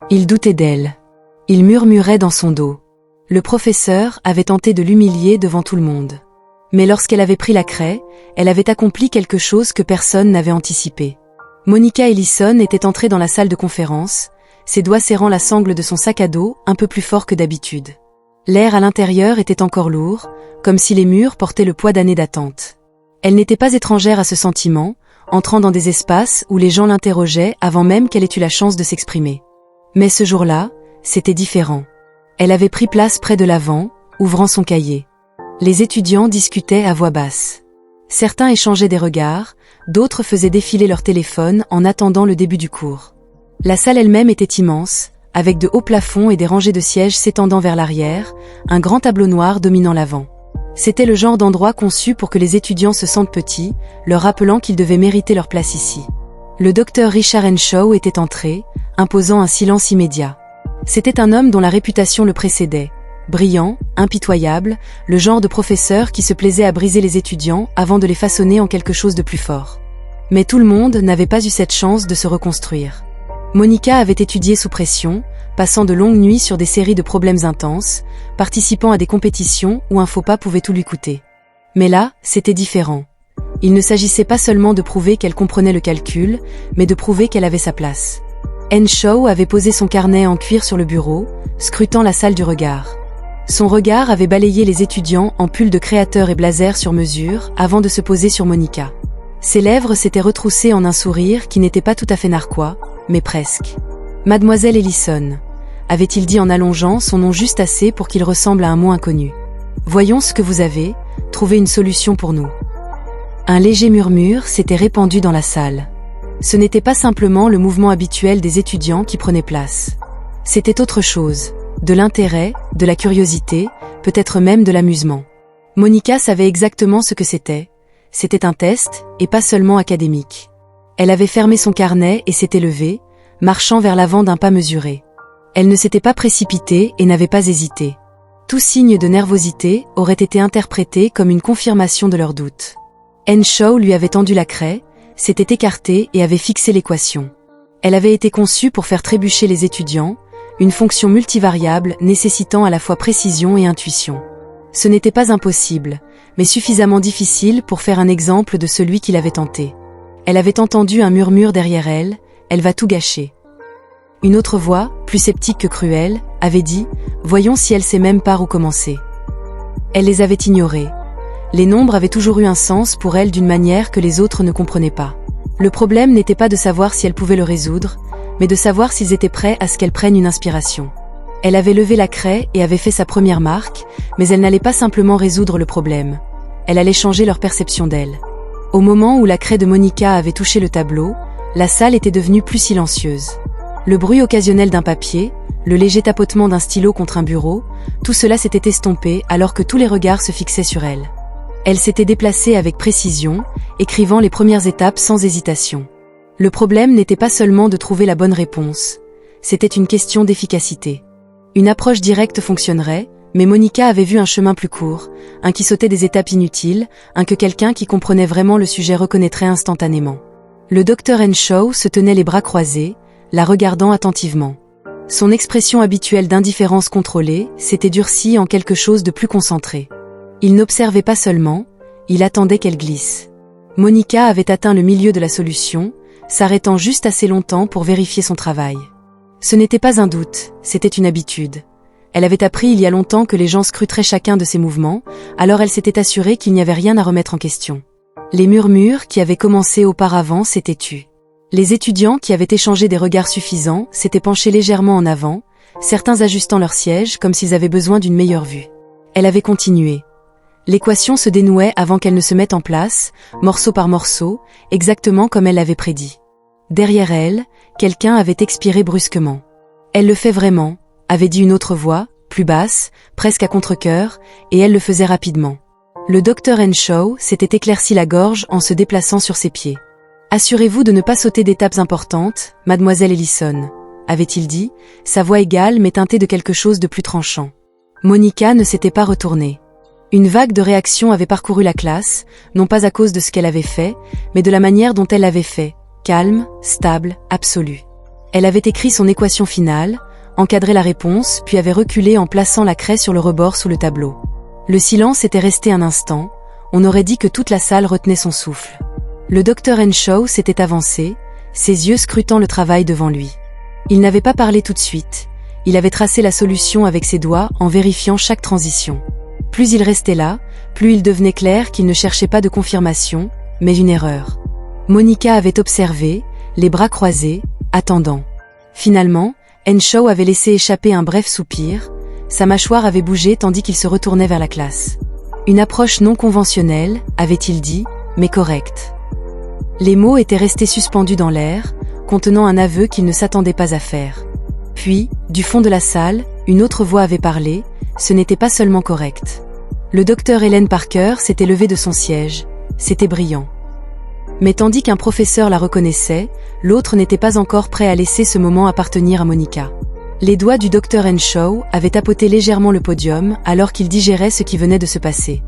Il doutait d'elle. Il murmurait dans son dos. Le professeur avait tenté de l'humilier devant tout le monde. Mais lorsqu'elle avait pris la craie, elle avait accompli quelque chose que personne n'avait anticipé. Monica Ellison était entrée dans la salle de conférence, ses doigts serrant la sangle de son sac à dos un peu plus fort que d'habitude. L'air à l'intérieur était encore lourd, comme si les murs portaient le poids d'années d'attente. Elle n'était pas étrangère à ce sentiment, entrant dans des espaces où les gens l'interrogeaient avant même qu'elle ait eu la chance de s'exprimer. Mais ce jour-là, c'était différent. Elle avait pris place près de l'avant, ouvrant son cahier. Les étudiants discutaient à voix basse. Certains échangeaient des regards, d'autres faisaient défiler leur téléphone en attendant le début du cours. La salle elle-même était immense, avec de hauts plafonds et des rangées de sièges s'étendant vers l'arrière, un grand tableau noir dominant l'avant. C'était le genre d'endroit conçu pour que les étudiants se sentent petits, leur rappelant qu'ils devaient mériter leur place ici. Le docteur Richard Henshaw était entré, imposant un silence immédiat. C'était un homme dont la réputation le précédait. Brillant, impitoyable, le genre de professeur qui se plaisait à briser les étudiants avant de les façonner en quelque chose de plus fort. Mais tout le monde n'avait pas eu cette chance de se reconstruire. Monica avait étudié sous pression, passant de longues nuits sur des séries de problèmes intenses, participant à des compétitions où un faux pas pouvait tout lui coûter. Mais là, c'était différent. Il ne s'agissait pas seulement de prouver qu'elle comprenait le calcul, mais de prouver qu'elle avait sa place. Henshaw avait posé son carnet en cuir sur le bureau, scrutant la salle du regard. Son regard avait balayé les étudiants en pull de créateur et blazer sur mesure avant de se poser sur Monica. Ses lèvres s'étaient retroussées en un sourire qui n'était pas tout à fait narquois, mais presque. « Mademoiselle Ellison », avait-il dit en allongeant son nom juste assez pour qu'il ressemble à un mot inconnu. « Voyons ce que vous avez, trouvez une solution pour nous. » Un léger murmure s'était répandu dans la salle. Ce n'était pas simplement le mouvement habituel des étudiants qui prenait place. C'était autre chose, de l'intérêt, de la curiosité, peut-être même de l'amusement. Monica savait exactement ce que c'était. C'était un test, et pas seulement académique. Elle avait fermé son carnet et s'était levée, marchant vers l'avant d'un pas mesuré. Elle ne s'était pas précipitée et n'avait pas hésité. Tout signe de nervosité aurait été interprété comme une confirmation de leur doute. Henshaw lui avait tendu la craie, s'était écarté et avait fixé l'équation. Elle avait été conçue pour faire trébucher les étudiants, une fonction multivariable nécessitant à la fois précision et intuition. Ce n'était pas impossible, mais suffisamment difficile pour faire un exemple de celui qui l'avait tenté. Elle avait entendu un murmure derrière elle, « Elle va tout gâcher ». Une autre voix, plus sceptique que cruelle, avait dit « Voyons si elle sait même par où commencer ». Elle les avait ignorés. Les nombres avaient toujours eu un sens pour elle d'une manière que les autres ne comprenaient pas. Le problème n'était pas de savoir si elle pouvait le résoudre, mais de savoir s'ils étaient prêts à ce qu'elle prenne une inspiration. Elle avait levé la craie et avait fait sa première marque, mais elle n'allait pas simplement résoudre le problème. Elle allait changer leur perception d'elle. Au moment où la craie de Monica avait touché le tableau, la salle était devenue plus silencieuse. Le bruit occasionnel d'un papier, le léger tapotement d'un stylo contre un bureau, tout cela s'était estompé alors que tous les regards se fixaient sur elle. Elle s'était déplacée avec précision, écrivant les premières étapes sans hésitation. Le problème n'était pas seulement de trouver la bonne réponse, c'était une question d'efficacité. Une approche directe fonctionnerait, mais Monica avait vu un chemin plus court, un qui sautait des étapes inutiles, un que quelqu'un qui comprenait vraiment le sujet reconnaîtrait instantanément. Le docteur Henshaw se tenait les bras croisés, la regardant attentivement. Son expression habituelle d'indifférence contrôlée s'était durcie en quelque chose de plus concentré. Il n'observait pas seulement, il attendait qu'elle glisse. Monica avait atteint le milieu de la solution, s'arrêtant juste assez longtemps pour vérifier son travail. Ce n'était pas un doute, c'était une habitude. Elle avait appris il y a longtemps que les gens scruteraient chacun de ses mouvements, alors elle s'était assurée qu'il n'y avait rien à remettre en question. Les murmures qui avaient commencé auparavant s'étaient tus. Les étudiants qui avaient échangé des regards suffisants s'étaient penchés légèrement en avant, certains ajustant leur siège comme s'ils avaient besoin d'une meilleure vue. Elle avait continué. L'équation se dénouait avant qu'elle ne se mette en place, morceau par morceau, exactement comme elle l'avait prédit. Derrière elle, quelqu'un avait expiré brusquement. « Elle le fait vraiment », avait dit une autre voix, plus basse, presque à contre-cœur, et elle le faisait rapidement. Le docteur Henshaw s'était éclairci la gorge en se déplaçant sur ses pieds. « Assurez-vous de ne pas sauter d'étapes importantes, mademoiselle Ellison », avait-il dit, sa voix égale mais teintée de quelque chose de plus tranchant. Monica ne s'était pas retournée. Une vague de réactions avait parcouru la classe, non pas à cause de ce qu'elle avait fait, mais de la manière dont elle l'avait fait, calme, stable, absolue. Elle avait écrit son équation finale, encadré la réponse, puis avait reculé en plaçant la craie sur le rebord sous le tableau. Le silence était resté un instant, on aurait dit que toute la salle retenait son souffle. Le docteur Henshaw s'était avancé, ses yeux scrutant le travail devant lui. Il n'avait pas parlé tout de suite, il avait tracé la solution avec ses doigts en vérifiant chaque transition. Plus il restait là, plus il devenait clair qu'il ne cherchait pas de confirmation, mais une erreur. Monica avait observé, les bras croisés, attendant. Finalement, Henshaw avait laissé échapper un bref soupir, sa mâchoire avait bougé tandis qu'il se retournait vers la classe. Une approche non conventionnelle, avait-il dit, mais correcte. Les mots étaient restés suspendus dans l'air, contenant un aveu qu'il ne s'attendait pas à faire. Puis, du fond de la salle, une autre voix avait parlé, ce n'était pas seulement correct. Le docteur Helen Parker s'était levé de son siège, c'était brillant. Mais tandis qu'un professeur la reconnaissait, l'autre n'était pas encore prêt à laisser ce moment appartenir à Monica. Les doigts du docteur Henshaw avaient tapoté légèrement le podium alors qu'il digérait ce qui venait de se passer.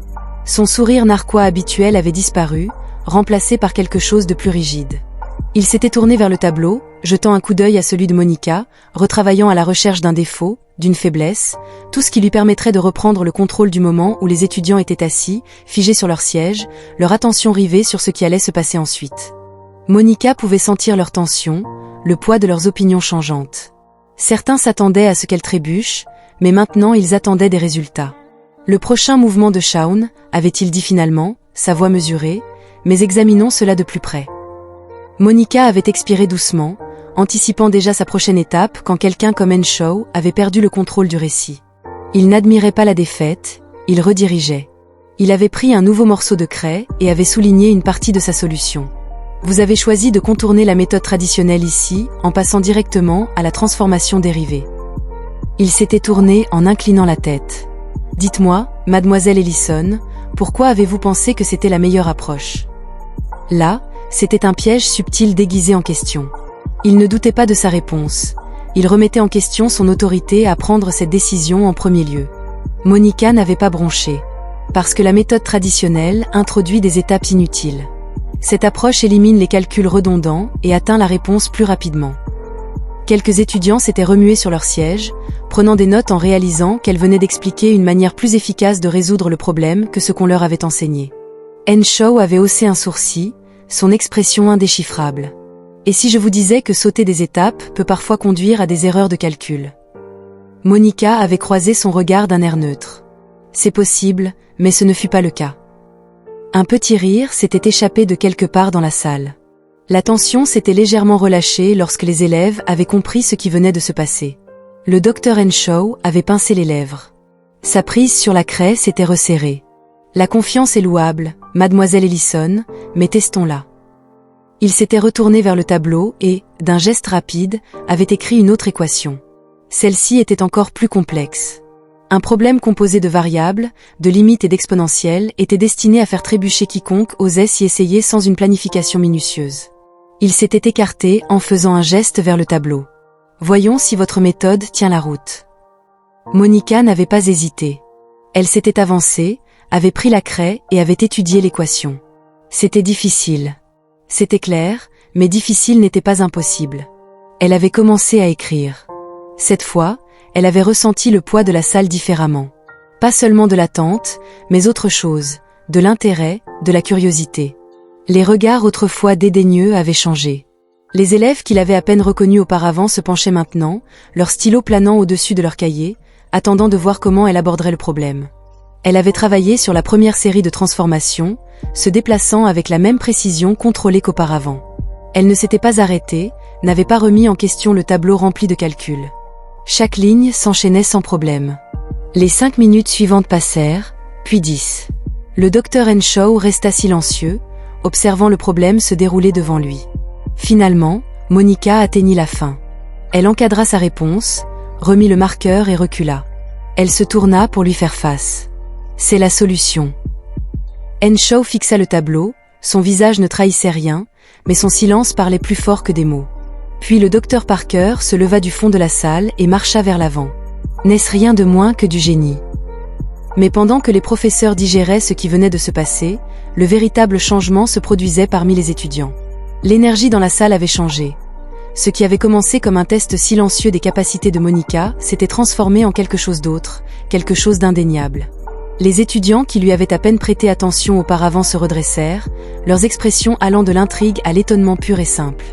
Son sourire narquois habituel avait disparu, remplacé par quelque chose de plus rigide. Il s'était tourné vers le tableau, jetant un coup d'œil à celui de Monica, retravaillant à la recherche d'un défaut, d'une faiblesse, tout ce qui lui permettrait de reprendre le contrôle du moment où les étudiants étaient assis, figés sur leur siège, leur attention rivée sur ce qui allait se passer ensuite. Monica pouvait sentir leur tension, le poids de leurs opinions changeantes. Certains s'attendaient à ce qu'elle trébuche, mais maintenant ils attendaient des résultats. Le prochain mouvement de Shaun, avait-il dit finalement, sa voix mesurée, mais examinons cela de plus près. Monica avait expiré doucement, anticipant déjà sa prochaine étape quand quelqu'un comme Henshaw avait perdu le contrôle du récit. Il n'admirait pas la défaite, il redirigeait. Il avait pris un nouveau morceau de craie et avait souligné une partie de sa solution. Vous avez choisi de contourner la méthode traditionnelle ici, en passant directement à la transformation dérivée. Il s'était tourné en inclinant la tête. Dites-moi, mademoiselle Ellison, pourquoi avez-vous pensé que c'était la meilleure approche? Là, c'était un piège subtil déguisé en question. Il ne doutait pas de sa réponse. Il remettait en question son autorité à prendre cette décision en premier lieu. Monica n'avait pas bronché. Parce que la méthode traditionnelle introduit des étapes inutiles. Cette approche élimine les calculs redondants et atteint la réponse plus rapidement. Quelques étudiants s'étaient remués sur leur siège, prenant des notes en réalisant qu'elle venait d'expliquer une manière plus efficace de résoudre le problème que ce qu'on leur avait enseigné. Henshaw avait haussé un sourcil, son expression indéchiffrable. Et si je vous disais que sauter des étapes peut parfois conduire à des erreurs de calcul? Monica avait croisé son regard d'un air neutre. C'est possible, mais ce ne fut pas le cas. Un petit rire s'était échappé de quelque part dans la salle. La tension s'était légèrement relâchée lorsque les élèves avaient compris ce qui venait de se passer. Le docteur Henshaw avait pincé les lèvres. Sa prise sur la craie s'était resserrée. La confiance est louable, mademoiselle Ellison, mais testons-la. Il s'était retourné vers le tableau et, d'un geste rapide, avait écrit une autre équation. Celle-ci était encore plus complexe. Un problème composé de variables, de limites et d'exponentielles était destiné à faire trébucher quiconque osait s'y essayer sans une planification minutieuse. Il s'était écarté en faisant un geste vers le tableau. Voyons si votre méthode tient la route. Monica n'avait pas hésité. Elle s'était avancée, avait pris la craie et avait étudié l'équation. C'était difficile. C'était clair, mais difficile n'était pas impossible. Elle avait commencé à écrire. Cette fois, elle avait ressenti le poids de la salle différemment. Pas seulement de l'attente, mais autre chose, de l'intérêt, de la curiosité. Les regards autrefois dédaigneux avaient changé. Les élèves qu'il avait à peine reconnus auparavant se penchaient maintenant, leurs stylos planant au-dessus de leurs cahiers, attendant de voir comment elle aborderait le problème. Elle avait travaillé sur la première série de transformations, se déplaçant avec la même précision contrôlée qu'auparavant. Elle ne s'était pas arrêtée, n'avait pas remis en question le tableau rempli de calculs. Chaque ligne s'enchaînait sans problème. Les 5 minutes suivantes passèrent, puis 10. Le docteur Henshaw resta silencieux, observant le problème se dérouler devant lui. Finalement, Monica atteignit la fin. Elle encadra sa réponse, remit le marqueur et recula. Elle se tourna pour lui faire face. C'est la solution. Henshaw fixa le tableau, son visage ne trahissait rien, mais son silence parlait plus fort que des mots. Puis le docteur Parker se leva du fond de la salle et marcha vers l'avant. N'est-ce rien de moins que du génie? Mais pendant que les professeurs digéraient ce qui venait de se passer, le véritable changement se produisait parmi les étudiants. L'énergie dans la salle avait changé. Ce qui avait commencé comme un test silencieux des capacités de Monica s'était transformé en quelque chose d'autre, quelque chose d'indéniable. Les étudiants qui lui avaient à peine prêté attention auparavant se redressèrent, leurs expressions allant de l'intrigue à l'étonnement pur et simple.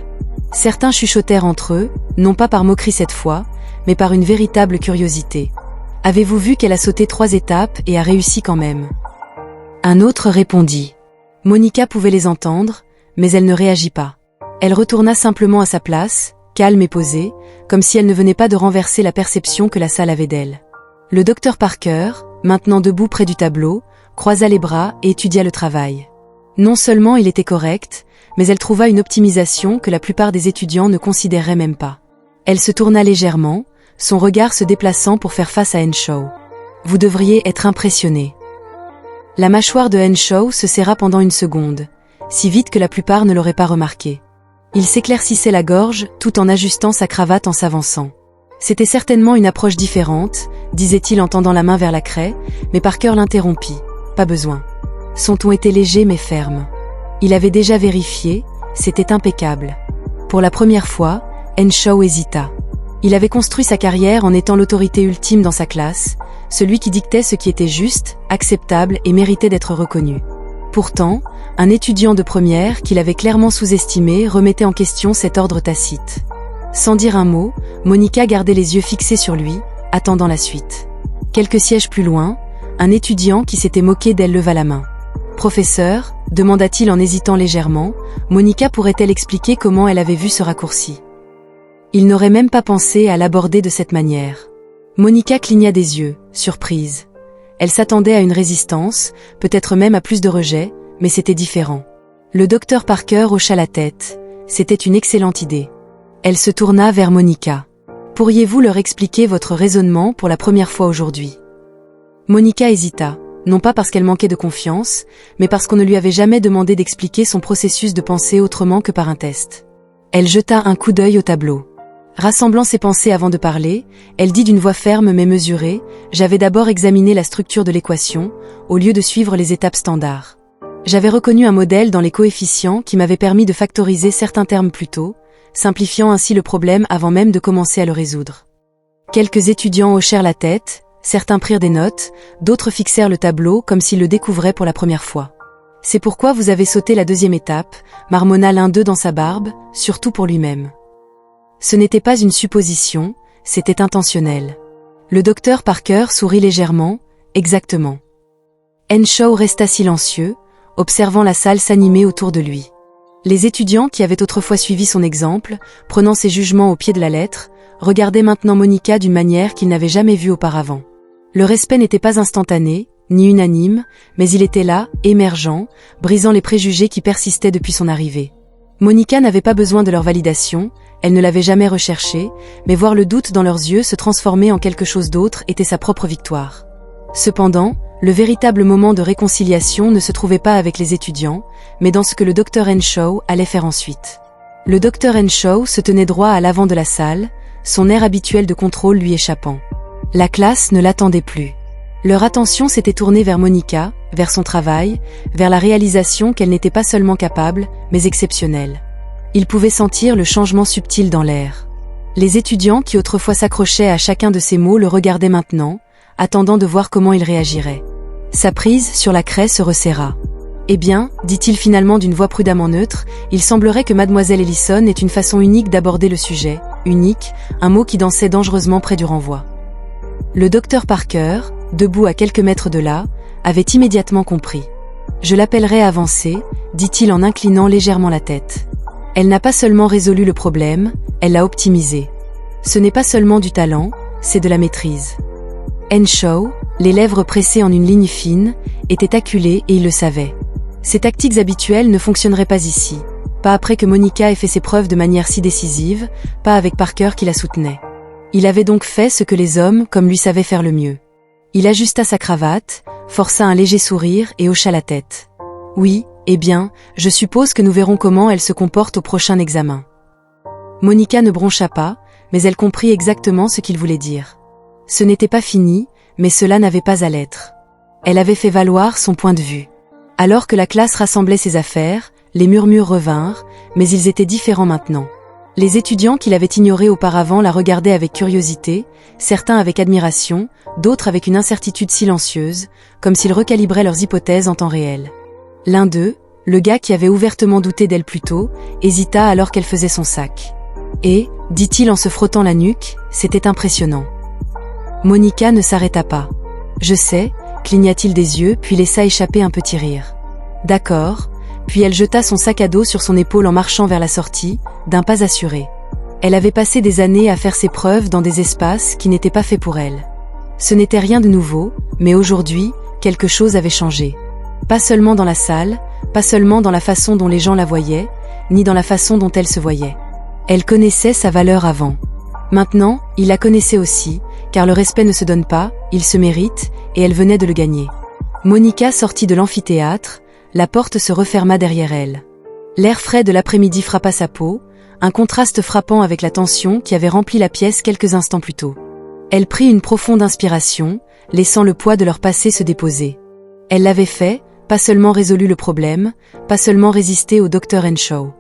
Certains chuchotèrent entre eux, non pas par moquerie cette fois, mais par une véritable curiosité. « Avez-vous vu qu'elle a sauté 3 étapes et a réussi quand même ?» Un autre répondit. Monica pouvait les entendre, mais elle ne réagit pas. Elle retourna simplement à sa place, calme et posée, comme si elle ne venait pas de renverser la perception que la salle avait d'elle. Le docteur Parker, maintenant debout près du tableau, croisa les bras et étudia le travail. Non seulement il était correct, mais elle trouva une optimisation que la plupart des étudiants ne considéraient même pas. Elle se tourna légèrement, son regard se déplaçant pour faire face à Henshaw. « Vous devriez être impressionné. » La mâchoire de Henshaw se serra pendant une seconde, si vite que la plupart ne l'auraient pas remarqué. Il s'éclaircissait la gorge tout en ajustant sa cravate en s'avançant. C'était certainement une approche différente, disait-il en tendant la main vers la craie, mais Parker l'interrompit. Pas besoin. Son ton était léger mais ferme. Il avait déjà vérifié, c'était impeccable. Pour la première fois, Henshaw hésita. Il avait construit sa carrière en étant l'autorité ultime dans sa classe, celui qui dictait ce qui était juste, acceptable et méritait d'être reconnu. Pourtant, un étudiant de première qu'il avait clairement sous-estimé remettait en question cet ordre tacite. Sans dire un mot, Monica gardait les yeux fixés sur lui, attendant la suite. Quelques sièges plus loin, un étudiant qui s'était moqué d'elle leva la main. « Professeur » demanda-t-il en hésitant légèrement, Monica pourrait-elle expliquer comment elle avait vu ce raccourci ? Il n'aurait même pas pensé à l'aborder de cette manière. Monica cligna des yeux, surprise. Elle s'attendait à une résistance, peut-être même à plus de rejet, mais c'était différent. Le docteur Parker hocha la tête. C'était une excellente idée. Elle se tourna vers Monica. « Pourriez-vous leur expliquer votre raisonnement pour la première fois aujourd'hui ?» Monica hésita, non pas parce qu'elle manquait de confiance, mais parce qu'on ne lui avait jamais demandé d'expliquer son processus de pensée autrement que par un test. Elle jeta un coup d'œil au tableau. Rassemblant ses pensées avant de parler, elle dit d'une voix ferme mais mesurée, « J'avais d'abord examiné la structure de l'équation, au lieu de suivre les étapes standards. J'avais reconnu un modèle dans les coefficients qui m'avait permis de factoriser certains termes plus tôt, simplifiant ainsi le problème avant même de commencer à le résoudre. » Quelques étudiants hochèrent la tête, certains prirent des notes, d'autres fixèrent le tableau comme s'ils le découvraient pour la première fois. « C'est pourquoi vous avez sauté la 2e étape, marmonna l'un d'eux dans sa barbe, surtout pour lui-même. » Ce n'était pas une supposition, c'était intentionnel. Le docteur Parker sourit légèrement, exactement. Henshaw resta silencieux, observant la salle s'animer autour de lui. Les étudiants qui avaient autrefois suivi son exemple, prenant ses jugements au pied de la lettre, regardaient maintenant Monica d'une manière qu'ils n'avaient jamais vue auparavant. Le respect n'était pas instantané, ni unanime, mais il était là, émergent, brisant les préjugés qui persistaient depuis son arrivée. Monica n'avait pas besoin de leur validation, elle ne l'avait jamais recherché, mais voir le doute dans leurs yeux se transformer en quelque chose d'autre était sa propre victoire. Cependant, le véritable moment de réconciliation ne se trouvait pas avec les étudiants, mais dans ce que le docteur Henshaw allait faire ensuite. Le docteur Henshaw se tenait droit à l'avant de la salle, son air habituel de contrôle lui échappant. La classe ne l'attendait plus. Leur attention s'était tournée vers Monica, vers son travail, vers la réalisation qu'elle n'était pas seulement capable, mais exceptionnelle. Ils pouvaient sentir le changement subtil dans l'air. Les étudiants qui autrefois s'accrochaient à chacun de ses mots le regardaient maintenant, attendant de voir comment il réagirait. Sa prise sur la craie se resserra. « Eh bien, dit-il finalement d'une voix prudemment neutre, il semblerait que mademoiselle Ellison ait une façon unique d'aborder le sujet, unique, un mot qui dansait dangereusement près du renvoi. » Le docteur Parker, debout à quelques mètres de là, avait immédiatement compris. « Je l'appellerai avancée, dit-il en inclinant légèrement la tête. Elle n'a pas seulement résolu le problème, elle l'a optimisé. Ce n'est pas seulement du talent, c'est de la maîtrise. » Henshaw, les lèvres pressées en une ligne fine, était acculé et il le savait. Ses tactiques habituelles ne fonctionneraient pas ici, pas après que Monica ait fait ses preuves de manière si décisive, pas avec Parker qui la soutenait. Il avait donc fait ce que les hommes comme lui savaient faire le mieux. Il ajusta sa cravate, força un léger sourire et hocha la tête. « Oui, eh bien, je suppose que nous verrons comment elle se comporte au prochain examen. » Monica ne broncha pas, mais elle comprit exactement ce qu'il voulait dire. Ce n'était pas fini, mais cela n'avait pas à l'être. Elle avait fait valoir son point de vue. Alors que la classe rassemblait ses affaires, les murmures revinrent, mais ils étaient différents maintenant. Les étudiants qui l'avaient ignorée auparavant la regardaient avec curiosité, certains avec admiration, d'autres avec une incertitude silencieuse, comme s'ils recalibraient leurs hypothèses en temps réel. L'un d'eux, le gars qui avait ouvertement douté d'elle plus tôt, hésita alors qu'elle faisait son sac. Et, dit-il en se frottant la nuque, c'était impressionnant. Monica ne s'arrêta pas. Je sais, cligna-t-il des yeux puis laissa échapper un petit rire. D'accord, puis elle jeta son sac à dos sur son épaule en marchant vers la sortie, d'un pas assuré. Elle avait passé des années à faire ses preuves dans des espaces qui n'étaient pas faits pour elle. Ce n'était rien de nouveau, mais aujourd'hui, quelque chose avait changé. Pas seulement dans la salle, pas seulement dans la façon dont les gens la voyaient, ni dans la façon dont elle se voyait. Elle connaissait sa valeur avant. Maintenant, il la connaissait aussi, car le respect ne se donne pas, il se mérite, et elle venait de le gagner. Monica sortit de l'amphithéâtre, la porte se referma derrière elle. L'air frais de l'après-midi frappa sa peau, un contraste frappant avec la tension qui avait rempli la pièce quelques instants plus tôt. Elle prit une profonde inspiration, laissant le poids de leur passé se déposer. Elle l'avait fait, pas seulement résolu le problème, pas seulement résisté au Dr. Henshaw.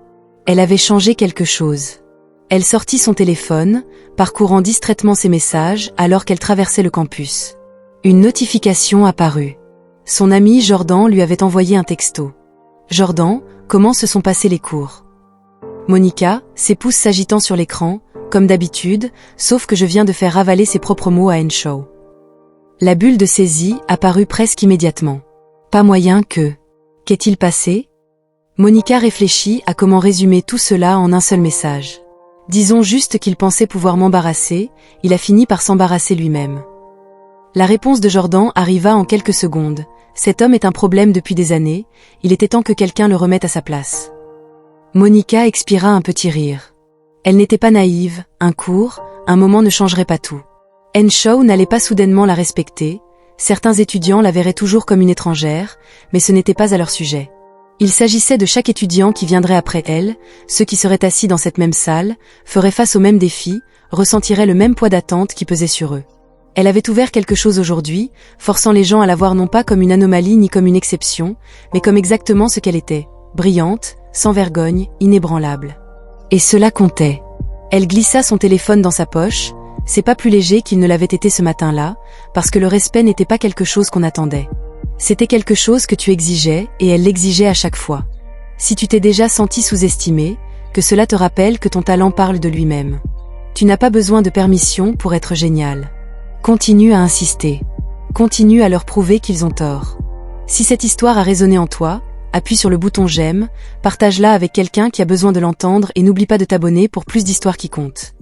Elle avait changé quelque chose. Elle sortit son téléphone, parcourant distraitement ses messages alors qu'elle traversait le campus. Une notification apparut. Son ami Jordan lui avait envoyé un texto. « Jordan, comment se sont passés les cours ?» Monica, ses pouces s'agitant sur l'écran, comme d'habitude, sauf que je viens de faire avaler ses propres mots à Henshaw. La bulle de saisie apparut presque immédiatement. Pas moyen que... Qu'est-il passé ? Monica réfléchit à comment résumer tout cela en un seul message. Disons juste qu'il pensait pouvoir m'embarrasser, il a fini par s'embarrasser lui-même. La réponse de Jordan arriva en quelques secondes. Cet homme est un problème depuis des années, il était temps que quelqu'un le remette à sa place. Monica expira un petit rire. Elle n'était pas naïve, un cours, un moment ne changerait pas tout. Henshaw n'allait pas soudainement la respecter, certains étudiants la verraient toujours comme une étrangère, mais ce n'était pas à leur sujet. Il s'agissait de chaque étudiant qui viendrait après elle, ceux qui seraient assis dans cette même salle, feraient face aux mêmes défis, ressentiraient le même poids d'attente qui pesait sur eux. Elle avait ouvert quelque chose aujourd'hui, forçant les gens à la voir non pas comme une anomalie ni comme une exception, mais comme exactement ce qu'elle était, brillante, sans vergogne, inébranlable. Et cela comptait. Elle glissa son téléphone dans sa poche, c'est pas plus léger qu'il ne l'avait été ce matin-là, parce que le respect n'était pas quelque chose qu'on attendait. C'était quelque chose que tu exigeais, et elle l'exigeait à chaque fois. Si tu t'es déjà senti sous-estimé, que cela te rappelle que ton talent parle de lui-même. Tu n'as pas besoin de permission pour être génial. Continue à insister. Continue à leur prouver qu'ils ont tort. Si cette histoire a résonné en toi, appuie sur le bouton j'aime, partage-la avec quelqu'un qui a besoin de l'entendre et n'oublie pas de t'abonner pour plus d'histoires qui comptent.